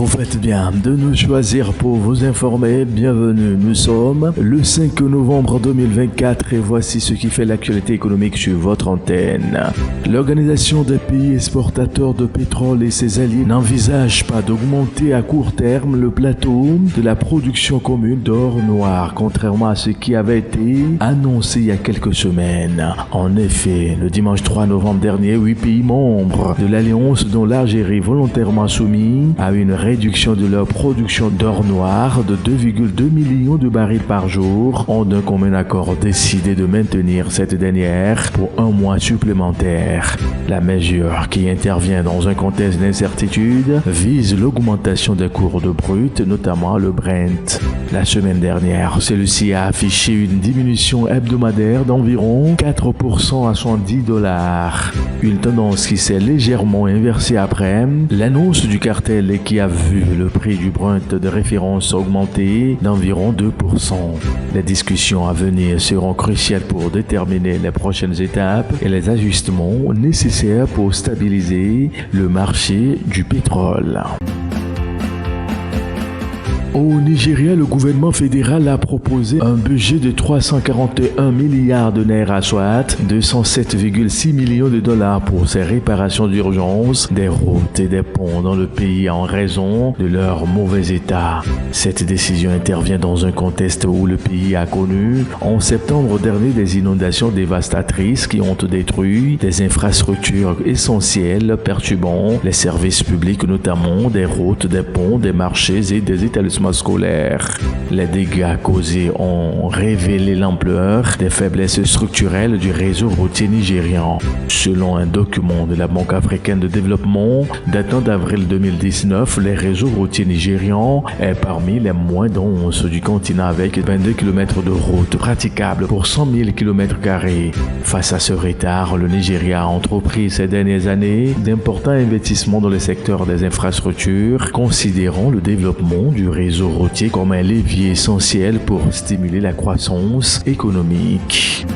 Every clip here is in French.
Vous faites bien de nous choisir pour vous informer. Bienvenue, nous sommes le 5 novembre 2024 et voici ce qui fait l'actualité économique sur votre antenne. L'Organisation des pays exportateurs de pétrole et ses alliés n'envisage pas d'augmenter à court terme le plateau de la production commune d'or noir, contrairement à ce qui avait été annoncé il y a quelques semaines. En effet, le dimanche 3 novembre dernier, 8 pays membres de l'Alliance, dont l'Algérie volontairement soumis à une réduction de leur production d'or noir de 2,2 millions de barils par jour, ont d'un commun accord décidé de maintenir cette dernière pour un mois supplémentaire. La mesure, qui intervient dans un contexte d'incertitude, vise l'augmentation des cours de brut, notamment le Brent. La semaine dernière, celui-ci a affiché une diminution hebdomadaire d'environ 4% à $70. Une tendance qui s'est légèrement inversée après l'annonce du cartel et qui a vu le prix du Brent de référence augmenter d'environ 2%. Les discussions à venir seront cruciales pour déterminer les prochaines étapes et les ajustements nécessaires pour stabiliser le marché du pétrole. Au Nigeria, le gouvernement fédéral a proposé un budget de 341 milliards de naira, soit 207,6 millions de dollars pour ces réparations d'urgence des routes et des ponts dans le pays en raison de leur mauvais état. Cette décision intervient dans un contexte où le pays a connu en septembre dernier des inondations dévastatrices qui ont détruit des infrastructures essentielles perturbant les services publics, notamment des routes, des ponts, des marchés et des établissements scolaires. Les dégâts causés ont révélé l'ampleur des faiblesses structurelles du réseau routier nigérian. Selon un document de la Banque africaine de développement datant d'avril 2019, les réseaux routiers nigérians est parmi les moins denses du continent avec 22 km de route praticable pour 100 000 km². Face à ce retard, le Nigeria a entrepris ces dernières années d'importants investissements dans le secteur des infrastructures, considérant le développement du réseau routier comme un levier essentiel pour stimuler la croissance économique.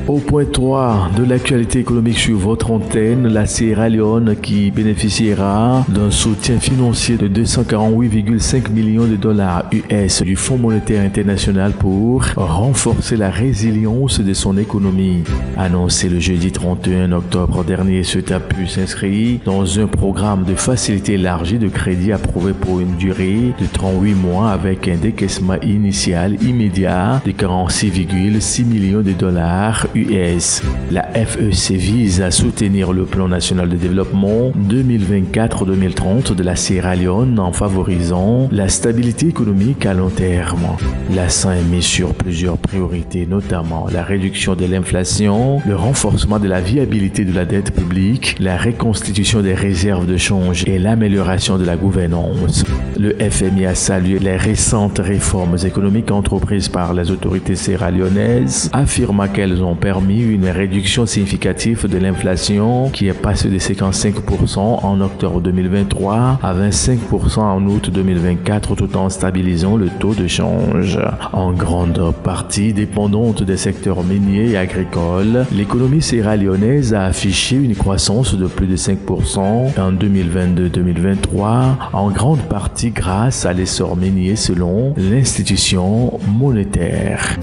Au point 3 de l'actualité économique sur votre antenne, la Sierra Leone qui bénéficiera d'un soutien financier de 248,5 millions de dollars US du Fonds monétaire international pour renforcer la résilience de son économie. Annoncé le jeudi 31 octobre dernier, cet appui s'inscrit dans un programme de facilité élargie de crédit approuvé pour une durée de 38 mois avec un décaissement initial immédiat de 46,6 millions de dollars US. La FEC vise à soutenir le plan national de développement 2024-2030 de la Sierra Leone en favorisant la stabilité économique à long terme. L'accent est mis sur plusieurs priorités, notamment la réduction de l'inflation, le renforcement de la viabilité de la dette publique, la reconstitution des réserves de change et l'amélioration de la gouvernance. Le FMI a salué les récentes réformes économiques entreprises par les autorités sierra-léonaises, affirmant qu'elles ont permis une réduction significative de l'inflation qui est passée de 55% en octobre 2023 à 25% en août 2024 tout en stabilisant le taux de change. En grande partie dépendante des secteurs miniers et agricoles, l'économie sierra-léonaise a affiché une croissance de plus de 5% en 2022-2023, en grande partie grâce à l'essor minier selon l'institution monétaire.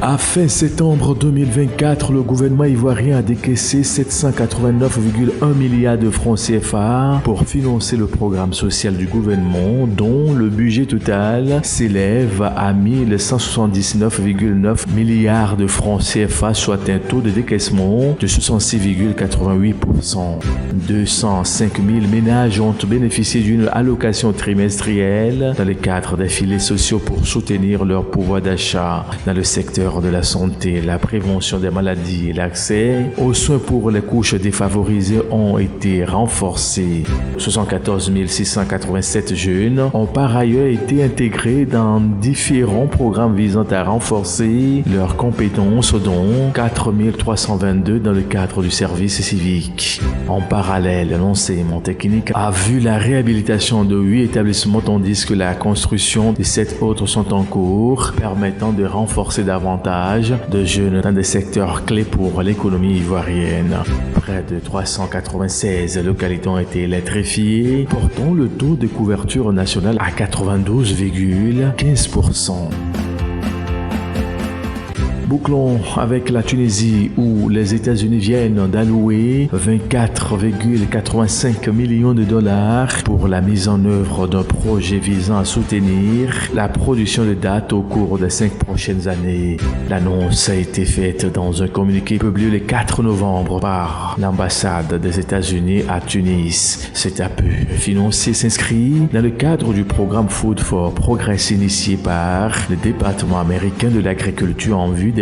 À fin septembre 2024, le gouvernement ivoirien a décaissé 789,1 milliards de francs CFA pour financer le programme social du gouvernement, dont le budget total s'élève à 1179,9 milliards de francs CFA, soit un taux de décaissement de 66,88%. 205 000 ménages ont bénéficié d'une allocation trimestrielle dans le cadre des filets sociaux pour soutenir leur pouvoir d'achat dans le secteur de la santé, la prévention des maladies et l'accès aux soins pour les couches défavorisées ont été renforcés. 74 687 jeunes ont par ailleurs été intégrés dans différents programmes visant à renforcer leurs compétences, dont 4 322 dans le cadre du service civique. En parallèle, l'enseignement technique a vu la réhabilitation de 8 établissements tandis que la construction de 7 autres sont en cours, permettant de renforcer davantage davantage de jeunes dans des secteurs clés pour l'économie ivoirienne. Près de 396 localités ont été électrifiées, portant le taux de couverture nationale à 92,15%. Bouclons avec la Tunisie où les États-Unis viennent d'allouer 24,85 millions de dollars pour la mise en œuvre d'un projet visant à soutenir la production de dates au cours des 5 prochaines années. L'annonce a été faite dans un communiqué publié le 4 novembre par l'ambassade des États-Unis à Tunis. Cet appui financier s'inscrit dans le cadre du programme Food for Progress initié par le département américain de l'agriculture en vue d'aider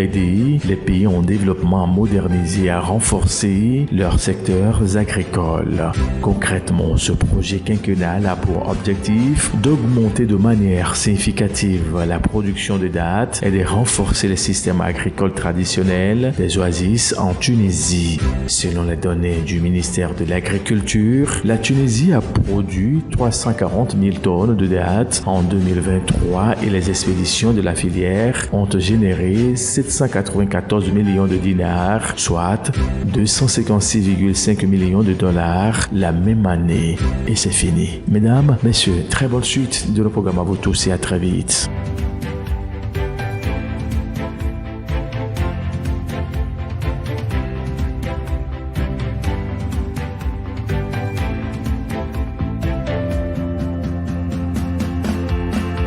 les pays en développement à moderniser et à renforcer leurs secteurs agricoles. Concrètement, ce projet quinquennal a pour objectif d'augmenter de manière significative la production de dattes et de renforcer les systèmes agricoles traditionnels des oasis en Tunisie. Selon les données du ministère de l'Agriculture, la Tunisie a produit 340 000 tonnes de dattes en 2023 et les expéditions de la filière ont généré 794 millions de dinars, soit 256,5 millions de dollars la même année. Et c'est fini. Mesdames, messieurs, très bonne suite de le programme à vous tous et à très vite.